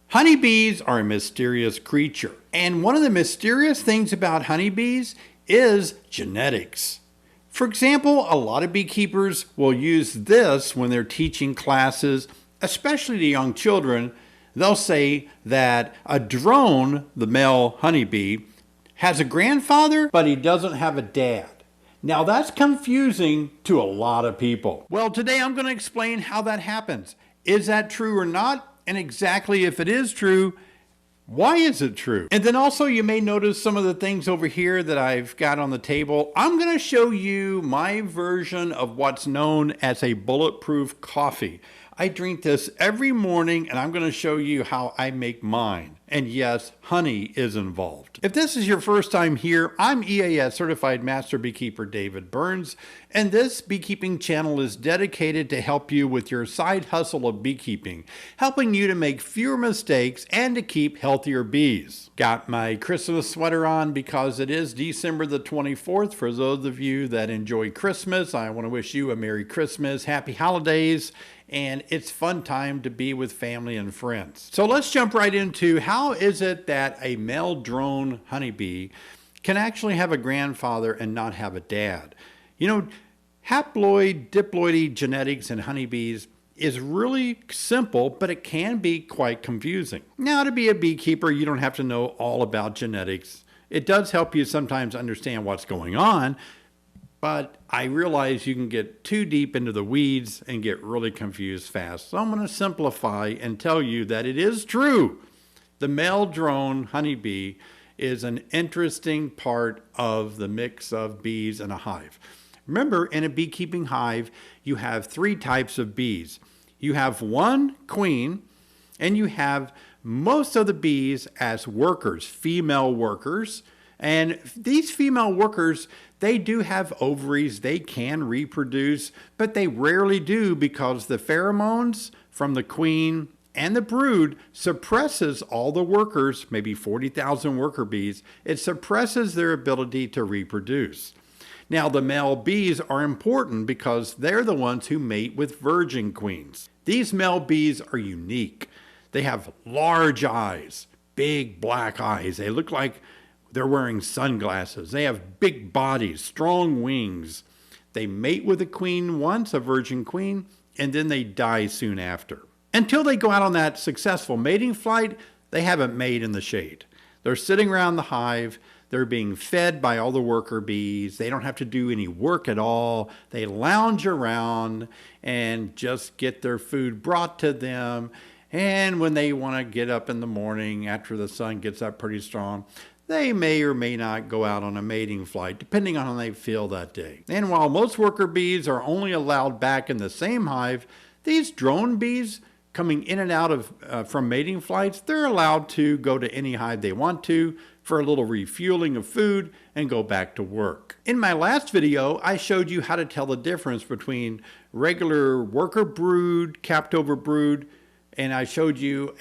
Honeybees are a mysterious creature, and one of the mysterious things about honeybees is genetics. For example, a lot of beekeepers will use this when they're teaching classes, especially to young children. They'll say that a drone, the male honeybee, has a grandfather, but he doesn't have a dad. Now that's confusing to a lot of people. Well, today I'm going to explain how that happens. Is that true or not? And exactly if it is true, why is it true? And then also you may notice some of the things over here that I've got on the table. I'm going to show you my version of what's known as a bulletproof coffee. I drink this every morning and I'm going to show you how I make mine. And yes, honey is involved. If this is your first time here, I'm EAS Certified Master Beekeeper David Burns, and this beekeeping channel is dedicated to help you with your side hustle of beekeeping, helping you to make fewer mistakes and to keep healthier bees. Got my Christmas sweater on because it is December the 24th. For those of you that enjoy Christmas, I want to wish you a Merry Christmas, Happy Holidays, and it's fun time to be with family and friends. So let's jump right into how is it that a male drone honeybee can actually have a grandfather and not have a dad. You know, haploid diploidy genetics in honeybees is really simple, but it can be quite confusing. Now, to be a beekeeper, you don't have to know all about genetics. It does help you sometimes understand what's going on, but I realize you can get too deep into the weeds and get really confused fast. So I'm going to simplify and tell you that it is true. The male drone honeybee is an interesting part of the mix of bees in a hive. Remember, in a beekeeping hive, you have three types of bees. You have one queen, and you have most of the bees as workers, female workers. And these female workers, they do have ovaries, they can reproduce, but they rarely do because the pheromones from the queen and the brood suppresses all the workers, maybe 40,000 worker bees. It suppresses their ability to reproduce. Now, the male bees are important because they're the ones who mate with virgin queens. These male bees are unique. They have large eyes, big black eyes. They look like they're wearing sunglasses. They have big bodies, strong wings. They mate with a queen once, a virgin queen, and then they die soon after. Until they go out on that successful mating flight, they haven't made in the shade. They're sitting around the hive. They're being fed by all the worker bees. They don't have to do any work at all. They lounge around and just get their food brought to them. And when they want to get up in the morning after the sun gets up pretty strong, they may or may not go out on a mating flight, depending on how they feel that day. And while most worker bees are only allowed back in the same hive, these drone bees coming in and out of from mating flights, they're allowed to go to any hive they want to for a little refueling of food and go back to work. In my last video, I showed you how to tell the difference between regular worker brood, capped over brood, and I showed you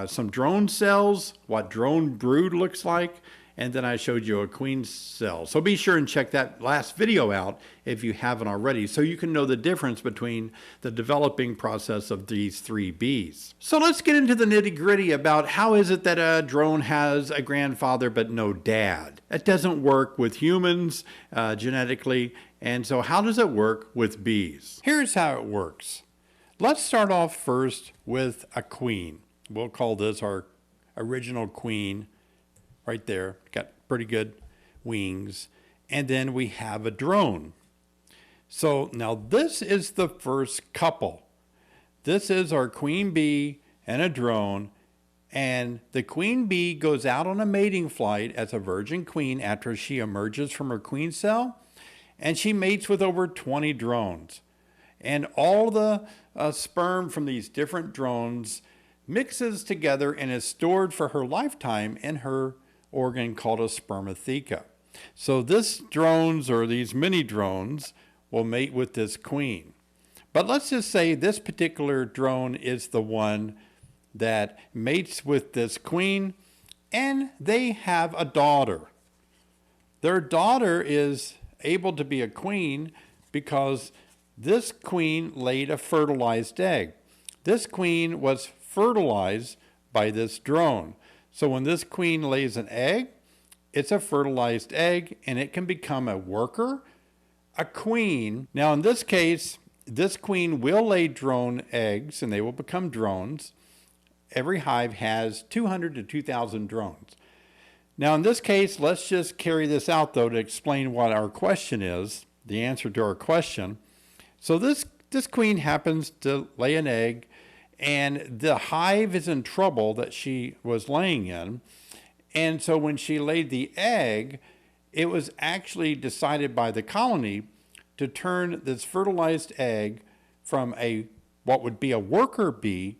some drone cells, what drone brood looks like, and then I showed you a queen cell. So be sure and check that last video out if you haven't already, so you can know the difference between the developing process of these three bees. So let's get into the nitty-gritty about how is it that a drone has a grandfather but no dad. That doesn't work with humans genetically, and so how does it work with bees? Here's how it works. Let's start off first with a queen. We'll call this our original queen right there. Got pretty good wings. And then we have a drone. So now this is the first couple. This is our queen bee and a drone. And the queen bee goes out on a mating flight as a virgin queen after she emerges from her queen cell. And she mates with over 20 drones. And all the sperm from these different drones mixes together and is stored for her lifetime in her organ called a spermatheca. So this drones, or these mini drones, will mate with this queen. But let's just say this particular drone is the one that mates with this queen, and they have a daughter. Their daughter is able to be a queen because this queen laid a fertilized egg. This queen was fertilized by this drone. So when this queen lays an egg, it's a fertilized egg and it can become a worker, a queen. Now in this case, this queen will lay drone eggs and they will become drones. Every hive has 200 to 2,000 drones. Now in this case, let's just carry this out though to explain what our question is, the answer to our question. So this queen happens to lay an egg and the hive is in trouble that she was laying in. And so when she laid the egg, it was actually decided by the colony to turn this fertilized egg from what would be a worker bee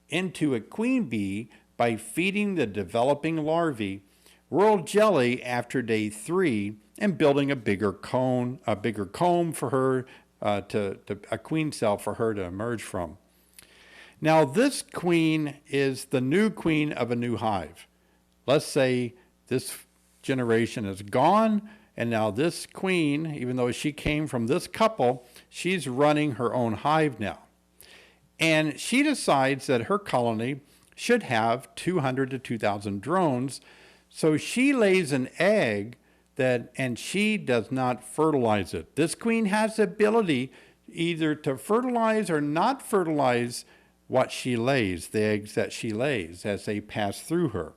into a queen bee by feeding the developing larvae royal jelly after day 3 and building a bigger comb for her a queen cell for her to emerge from. Now this queen is the new queen of a new hive. Let's say this generation is gone and now this queen, even though she came from this couple, she's running her own hive now. And she decides that her colony should have 200 to 2,000 drones. So she lays an egg and she does not fertilize it. This queen has the ability either to fertilize or not fertilize what she lays, the eggs that she lays as they pass through her.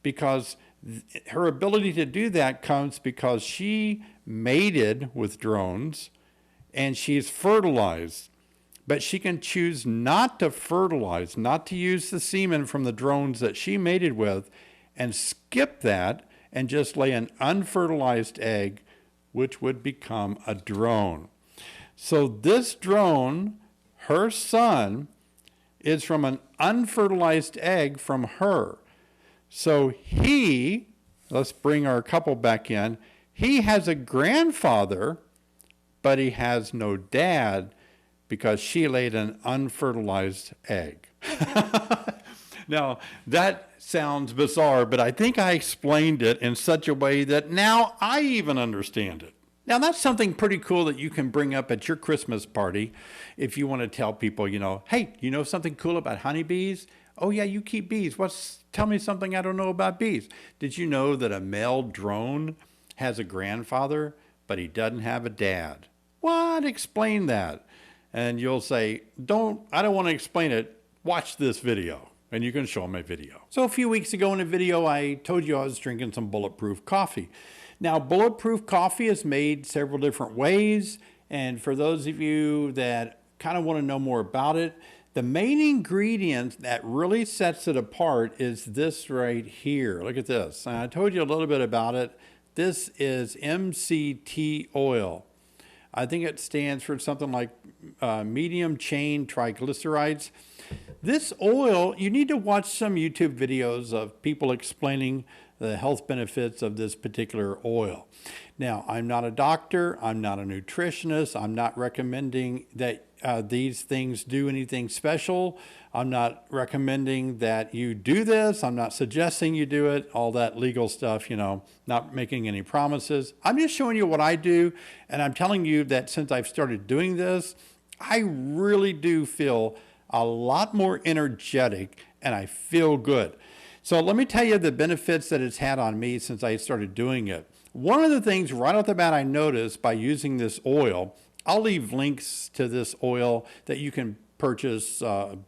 Because her ability to do that comes because she mated with drones and she's fertilized. But she can choose not to fertilize, not to use the semen from the drones that she mated with and skip that and just lay an unfertilized egg, which would become a drone. So this drone, her son, is from an unfertilized egg from her. So let's bring our couple back in, he has a grandfather, but he has no dad because she laid an unfertilized egg. Now, that sounds bizarre, but I think I explained it in such a way that now I even understand it. Now, that's something pretty cool that you can bring up at your Christmas party if you want to tell people, hey, you know something cool about honeybees? Oh, yeah, you keep bees. Tell me something I don't know about bees. Did you know that a male drone has a grandfather, but he doesn't have a dad? What? Explain that. And you'll say, I don't want to explain it. Watch this video. And you can show them a video. So a few weeks ago in a video, I told you I was drinking some Bulletproof Coffee. Now, Bulletproof Coffee is made several different ways. And for those of you that kind of want to know more about it, the main ingredient that really sets it apart is this right here. Look at this. And I told you a little bit about it. This is Mct Oil. I think it stands for something like medium chain triglycerides. This oil, you need to watch some YouTube videos of people explaining the health benefits of this particular oil. Now, I'm not a doctor. I'm not a nutritionist. I'm not recommending that these things do anything special. I'm not recommending that you do this. I'm not suggesting you do it, all that legal stuff, not making any promises. I'm just showing you what I do, and I'm telling you that since I've started doing this, I really do feel a lot more energetic and I feel good. So let me tell you the benefits that it's had on me since I started doing it. One of the things right off the bat I noticed by using this oil, I'll leave links to this oil that you can purchase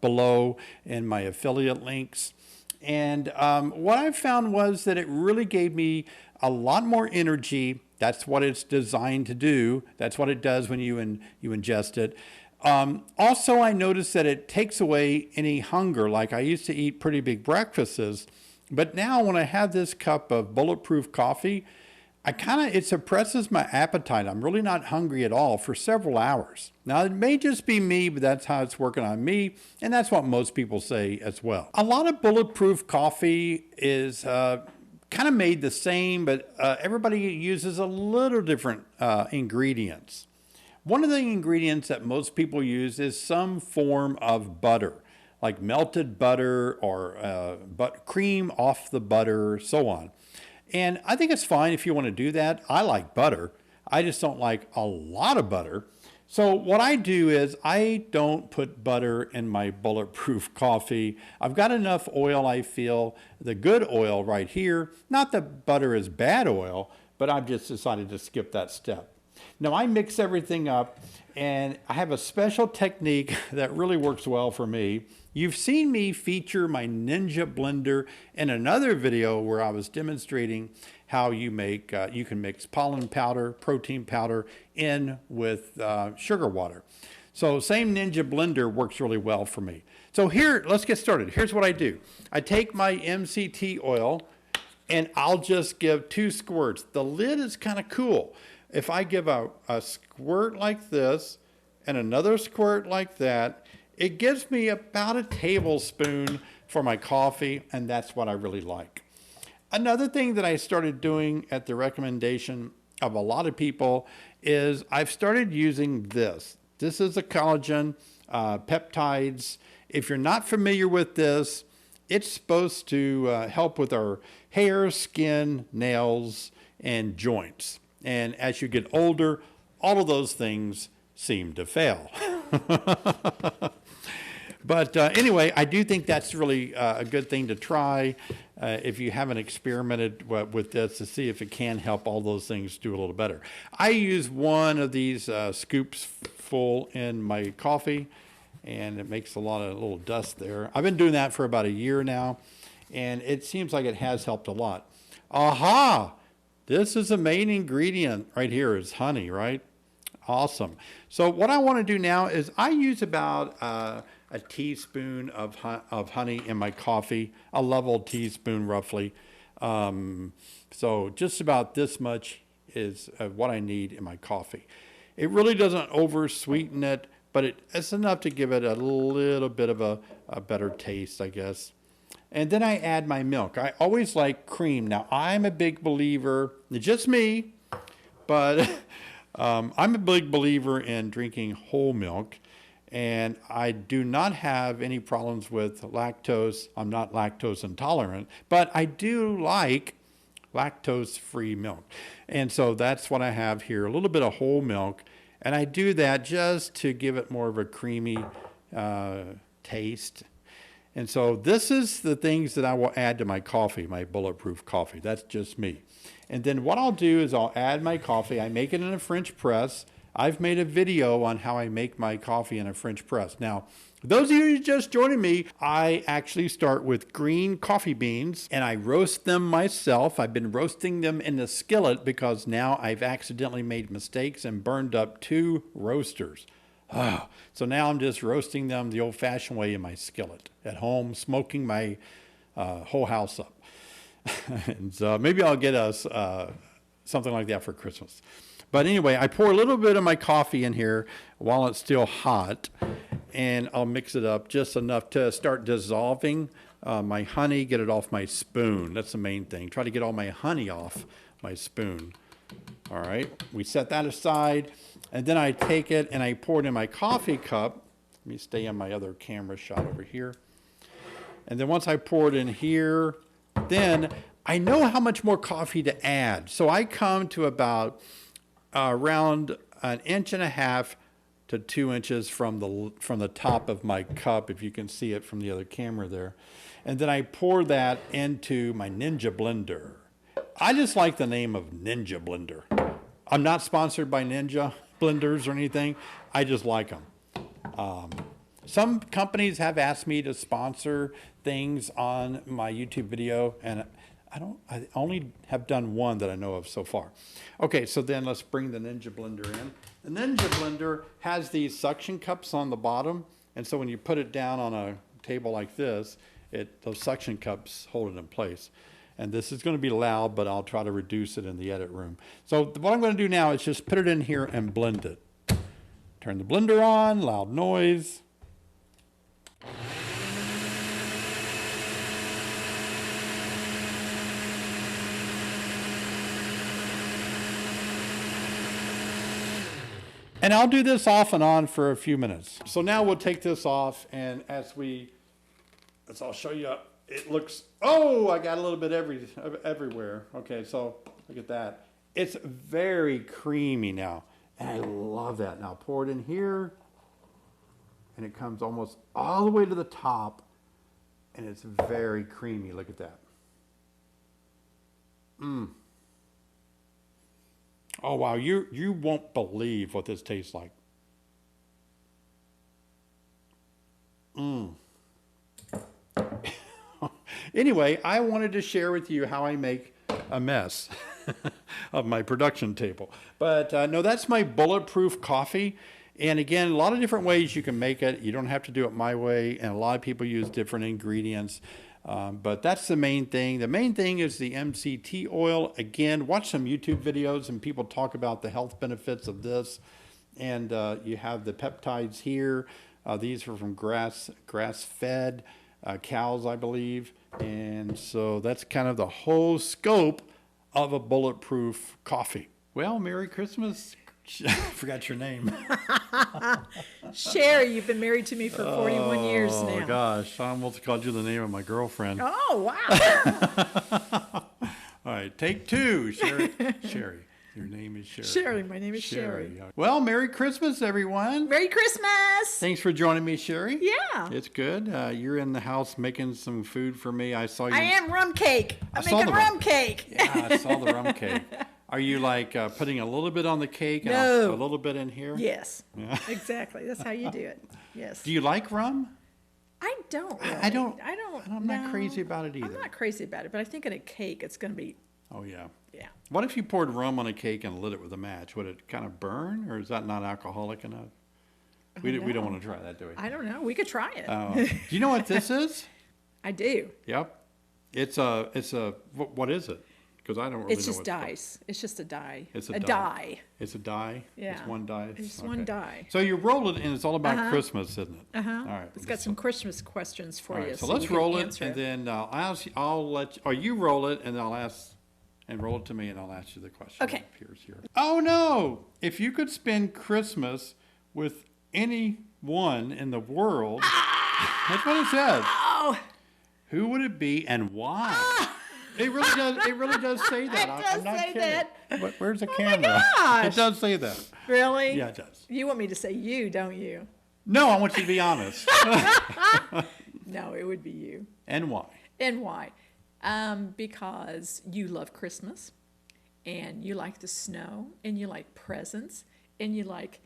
below in my affiliate links. And what I found was that it really gave me a lot more energy. That's what it's designed to do. That's what it does when you ingest it. Also, I noticed that it takes away any hunger. Like I used to eat pretty big breakfasts, but now when I have this cup of Bulletproof Coffee, it suppresses my appetite. I'm really not hungry at all for several hours. Now, it may just be me, but that's how it's working on me, and that's what most people say as well. A lot of Bulletproof Coffee is kind of made the same, but everybody uses a little different ingredients. One of the ingredients that most people use is some form of butter, like melted butter or cream off the butter, so on. And I think it's fine if you want to do that. I like butter. I just don't like a lot of butter. So what I do is I don't put butter in my bulletproof coffee. I've got enough oil, I feel, the good oil right here. Not that butter is bad oil, but I've just decided to skip that step. Now I mix everything up, and I have a special technique that really works well for me. You've seen me feature my Ninja blender in another video where I was demonstrating how you can mix pollen powder, protein powder in with sugar water. So same Ninja blender works really well for me. So here, let's get started. Here's what I do. I take my MCT oil and I'll just give 2 squirts. The lid is kind of cool. If I give a squirt like this and another squirt like that, it gives me about a tablespoon for my coffee, and that's what I really like. Another thing that I started doing at the recommendation of a lot of people is I've started using this. This is a collagen peptides. If you're not familiar with this, it's supposed to help with our hair, skin, nails, and joints. And as you get older, all of those things seem to fail. But anyway, I do think that's really a good thing to try if you haven't experimented with this, to see if it can help all those things do a little better. I use one of these scoops full in my coffee, and it makes a lot of little dust there. I've been doing that for about a year now, and it seems like it has helped a lot. Aha! This is the main ingredient right here, is honey, right? Awesome. So what I want to do now is I use about a teaspoon of honey in my coffee, a level teaspoon roughly. So just about this much is what I need in my coffee. It really doesn't over sweeten it, but it's enough to give it a little bit of a better taste, I guess. And then I add my milk. I always like cream. Now I'm a big believer, just me, but I'm a big believer in drinking whole milk. And I do not have any problems with lactose. I'm not lactose intolerant, but I do like lactose-free milk. And so that's what I have here, a little bit of whole milk. And I do that just to give it more of a creamy taste. And so this is the things that I will add to my coffee, my bulletproof coffee. That's just me. And then what I'll do is I'll add my coffee. I make it in a French press. I've made a video on how I make my coffee in a French press. Now, those of you just joining me, I actually start with green coffee beans and I roast them myself. I've been roasting them in the skillet because now I've accidentally made mistakes and burned up 2 roasters. So now I'm just roasting them the old-fashioned way in my skillet at home, smoking my whole house up. And so maybe I'll get us something like that for Christmas. But anyway, I pour a little bit of my coffee in here while it's still hot, and I'll mix it up just enough to start dissolving my honey, get it off my spoon. That's the main thing. Try to get all my honey off my spoon. All right, we set that aside, and then I take it and I pour it in my coffee cup. Let me stay on my other camera shot over here. And then once I pour it in here, then I know how much more coffee to add. So I come to about around 1.5 to 2 inches from the top of my cup, if you can see it from the other camera there. And then I pour that into my Ninja blender. I just like the name of Ninja blender. I'm not sponsored by Ninja blenders or anything. I just like them. Some companies have asked me to sponsor things on my YouTube video, and I only have done one that I know of so far. Okay, so then let's bring the Ninja blender in. The Ninja blender has these suction cups on the bottom, and so when you put it down on a table like this, those suction cups hold it in place. And this is going to be loud, but I'll try to reduce it in the edit room. So what I'm going to do now is just put it in here and blend it. Turn the blender on, loud noise. And I'll do this off and on for a few minutes. So now we'll take this off, and as I'll show you, it looks, oh, I got a little bit everywhere. Okay, so look at that. It's very creamy now. And I love that. Now pour it in here, and it comes almost all the way to the top, and it's very creamy. Look at that. Oh wow, you won't believe what this tastes like. Anyway, I wanted to share with you how I make a mess of my production table. But no, that's my Bulletproof Coffee. And again, a lot of different ways you can make it. You don't have to do it my way. And a lot of people use different ingredients. But that's the main thing. The main thing is the MCT oil. Again, watch some YouTube videos and people talk about the health benefits of this. And you have the peptides here. These are from grass-fed cows, I believe. And so that's kind of the whole scope of a Bulletproof Coffee. Well, Merry Christmas. I forgot your name. Sherry, you've been married to me for 41 years now. Oh, gosh. I almost called you the name of my girlfriend. Oh, wow. All right, take two, Sherry. Sherry. Your name is Sherry. Sherry, my name is Sherry. Well, Merry Christmas, everyone. Merry Christmas. Thanks for joining me, Sherry. Yeah. It's good. You're in the house making some food for me. I saw you. I am rum cake. I'm making rum cake. Yeah, I saw the rum cake. Are you like putting a little bit on the cake and No. a little bit in here? Yes. Yeah. Exactly. That's how you do it. Yes. Do you like rum? I don't. Really. I don't. I'm not crazy about it either. I'm not crazy about it, but I think in a cake it's going to be. Oh, yeah. Yeah. What if you poured rum on a cake and lit it with a match? Would it kind of burn, or is that not alcoholic enough? We don't want to try that, do we? I don't know. We could try it. Do you know what this is? I do. Yep. It's a, what is it? Because I don't really know. It's just dyes. It's just a dye. It's a dye. It's a dye? Yeah. It's one dye? It's one dye. So you roll it, and it's all about Christmas, isn't it? Uh-huh. All right. It's got some Christmas questions for you. So let's you roll can it, and then I'll let you, or you roll it, and I'll ask, and roll it to me, and I'll ask you the question. Okay. That appears here. Oh, no! If you could spend Christmas with anyone in the world, that's what it says. Oh! Who would it be, and why? It really does. It really does say that. It does I'm not say kidding. that. Where's the Oh camera? my gosh. It does say that. Really? Yeah, it does. You want me to say you, don't you? No, I want you to be honest. No, it would be you. And why? And why? Because you love Christmas, and you like the snow, and you like presents, and you like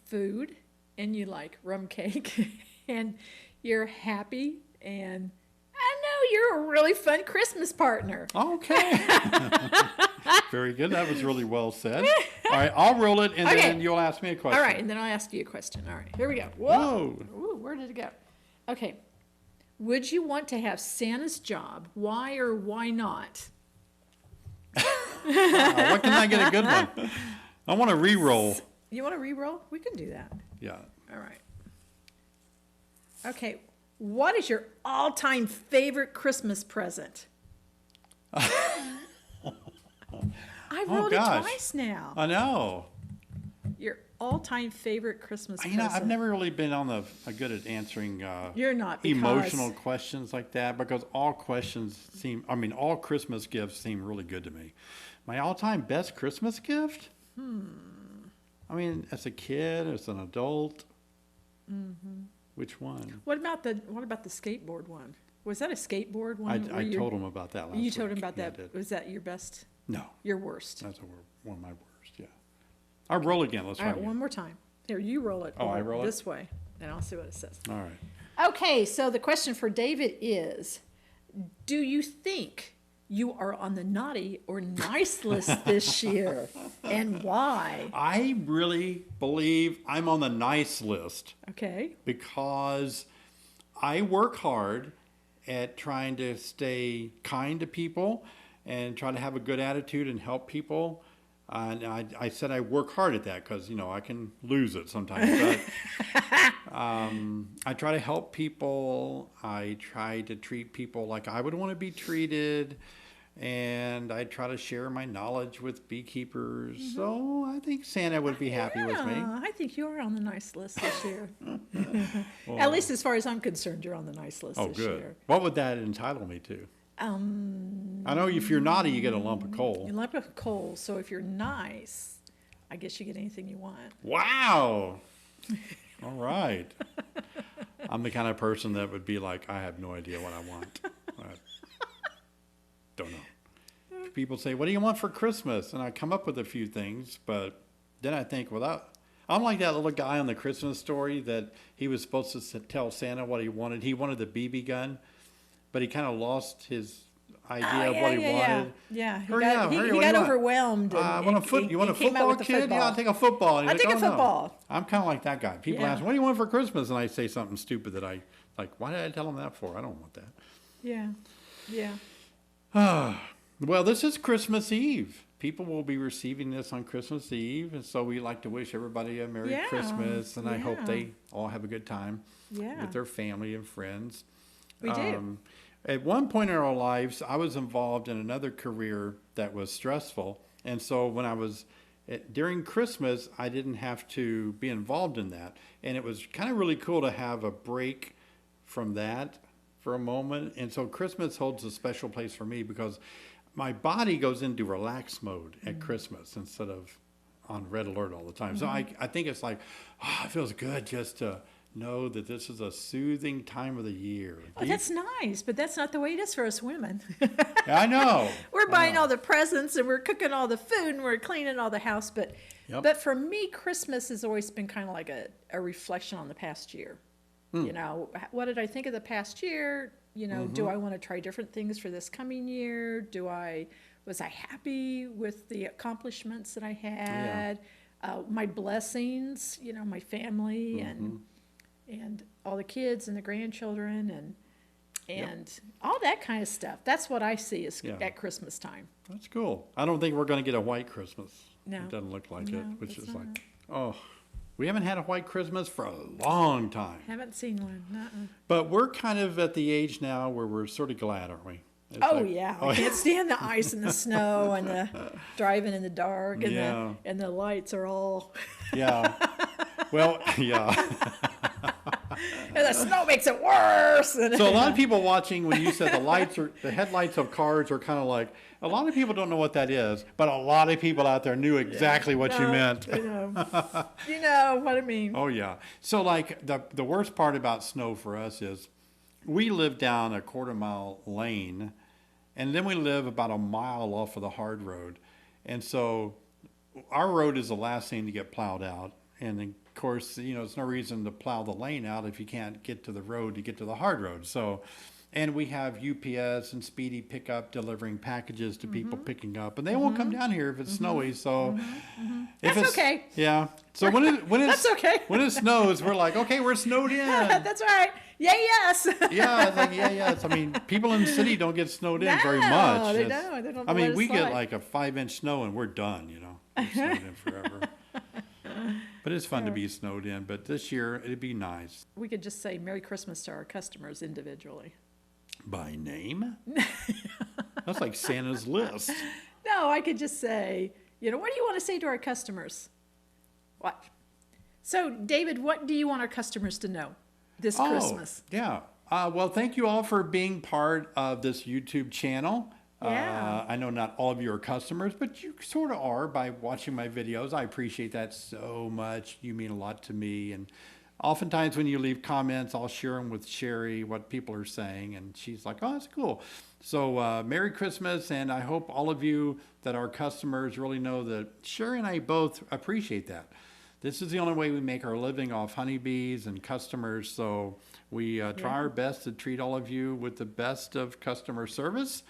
food, and you like rum cake, and you're happy, and I know you're a really fun Christmas partner. Okay. Very good. That was really well said. All right, I'll roll it, and then you'll ask me a question. All right, and then I'll ask you a question. All right, here we go. Whoa. Ooh, where did it go? Okay. Would you want to have Santa's job? Why or why not? What can I get a good one? I want to re-roll. You want to re-roll? We can do that. Yeah. All right. Okay. What is your all-time favorite Christmas present? I rolled it twice now. I know. Your all-time favorite Christmas present. You know, I've never really been on good at answering You're not, emotional questions like that, because all Christmas gifts seem really good to me. My all-time best Christmas gift? I mean, as a kid, as an adult. Mm-hmm. Which one? What about the skateboard one? Was that a skateboard one? I told him about that last week. You told him about Yeah, that. Was that your best? No. Your worst? That's one of my worst, yeah. I'll roll again. Let's try All right, again. one more time. Here, you roll it. Oh, I roll it? This way, and I'll see what it says. All right. Okay, so the question for David is, do you think you are on the naughty or nice list this year, and why? I really believe I'm on the nice list. Okay. Because I work hard at trying to stay kind to people and try to have a good attitude and help people. And I said I work hard at that because, I can lose it sometimes. But I try to help people. I try to treat people like I would want to be treated. And I try to share my knowledge with beekeepers. Mm-hmm. So I think Santa would be happy with me. I think you are on the nice list this year. Well, at least as far as I'm concerned, you're on the nice list this year. What would that entitle me to? I know if you're naughty, you get a lump of A coal. lump of coal. So if you're nice, I guess you get anything you want. Wow. All right. I'm the kind of person that would be like, I have no idea what I want. I don't know. People say, what do you want for Christmas? And I come up with a few things, but then I think, I'm like that little guy on the Christmas story that he was supposed to tell Santa what he wanted. He wanted the BB gun, but he kind of lost his idea of what he wanted. Yeah, he Hurry got, up, he, hurry, he what do got you want? overwhelmed. You want a football, kid? Yeah, I'll take a football. And I'll he's take like, a "Oh, no." football. I'm kind of like that guy. People Yeah. ask, what do you want for Christmas? And I say something stupid that I like, why did I tell them that for? I don't want that. Yeah, yeah. Well, this is Christmas Eve. People will be receiving this on Christmas Eve, and so we like to wish everybody a Merry Yeah, Christmas, and I hope yeah. they all have a good time Yeah. with their family and friends. We do. At one point in our lives, I was involved in another career that was stressful, and so when I was during Christmas, I didn't have to be involved in that, and it was kind of really cool to have a break from that for a moment. And so Christmas holds a special place for me because my body goes into relax mode at Christmas instead of on red alert all the time. So I think it's like, it feels good just to know that this is a soothing time of the year. Oh, that's nice, but that's not the way it is for us women. I know. We're buying all the presents and we're cooking all the food and we're cleaning all the house. But for me, Christmas has always been kind of like a reflection on the past year. You know, what did I think of the past year? You know, do I want to try different things for this coming year? Was I happy with the accomplishments that I had? My blessings, you know, my family and all the kids and the grandchildren and all that kind of stuff. That's what I see at Christmas time. That's cool. I don't think we're going to get a white Christmas. No. It doesn't look like it, which is not. like, we haven't had a white Christmas for a long time. Haven't seen one. But we're kind of at the age now where we're sort of glad, aren't we? It's I can't stand the ice and the snow and the driving in the dark and the lights are all. Yeah. Well, yeah. And the snow makes it worse. So a lot of people watching, when you said the headlights of cars are kind of like, a lot of people don't know what that is, but a lot of people out there knew exactly what you meant. You know what I mean. Oh yeah. So like the worst part about snow for us is we live down a 1/4 mile lane, and then we live about a mile off of the hard road. And so our road is the last thing to get plowed out. And then, of course, you know, there's no reason to plow the lane out if you can't get to the road to get to the hard road. So, and we have UPS and Speedy Pickup delivering packages to people picking up, and they won't come down here if it's snowy. So, if That's okay. Yeah. So when That's okay. when it snows, we're like, okay, we're snowed in. That's right. Yeah, yes. Yeah, it's like yes. I mean, people in the city don't get snowed in very much. No, they don't. They don't. I mean, let we it get slide. like a 5-inch snow and we're done. You know, we're snowed in forever. But it's fun to be snowed in. But this year, it'd be nice. We could just say Merry Christmas to our customers individually. By name? That's like Santa's list. No, I could just say, you know, what do you want to say to our customers? What? So, David, what do you want our customers to know this Christmas? Yeah. Well, thank you all for being part of this YouTube channel. Yeah. I know not all of you are customers, but you sort of are by watching my videos. I appreciate that so much. You mean a lot to me. And oftentimes when you leave comments, I'll share them with Sherry, what people are saying. And she's like, oh, that's cool. So Merry Christmas. And I hope all of you that are customers really know that Sherry and I both appreciate that. This is the only way we make our living off honeybees and customers. So we try our best to treat all of you with the best of customer service.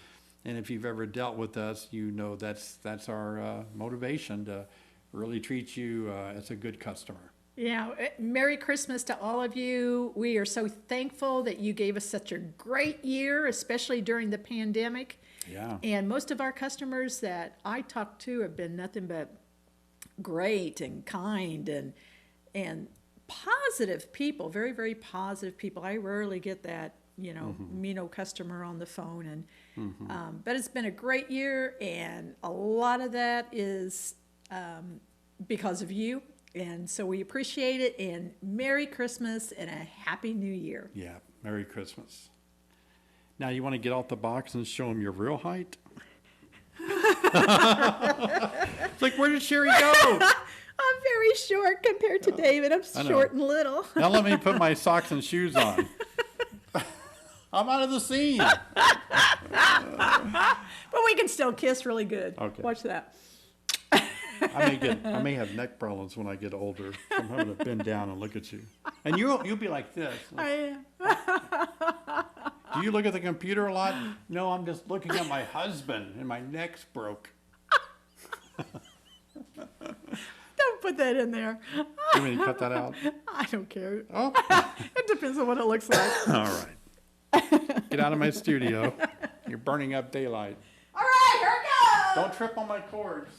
And if you've ever dealt with us, you know that's our motivation to really treat you as a good customer. Yeah, Merry Christmas to all of you. We are so thankful that you gave us such a great year, especially during the pandemic. Yeah. And most of our customers that I talked to have been nothing but great and kind and positive people, very, very positive people. I rarely get that, you know, mean customer on the phone. And but it's been a great year, and a lot of that is because of you. And so we appreciate it, and Merry Christmas and a Happy New Year. Yeah, Merry Christmas. Now you want to get off the box and show them your real height? It's like, where did Sherry go? I'm very short compared to David. I'm short and little. Now let me put my socks and shoes on. I'm out of the scene. But we can still kiss really good. Okay. Watch that. I may have neck problems when I get older. I'm having to bend down and look at you. And you'll be like this. I am. Do you look at the computer a lot? No, I'm just looking at my husband and my neck's broke. Don't put that in there. You mean cut that out? I don't care. Oh. It depends on what it looks like. All right. Get out of my studio. You're burning up daylight. All right, here it goes. Don't trip on my cords.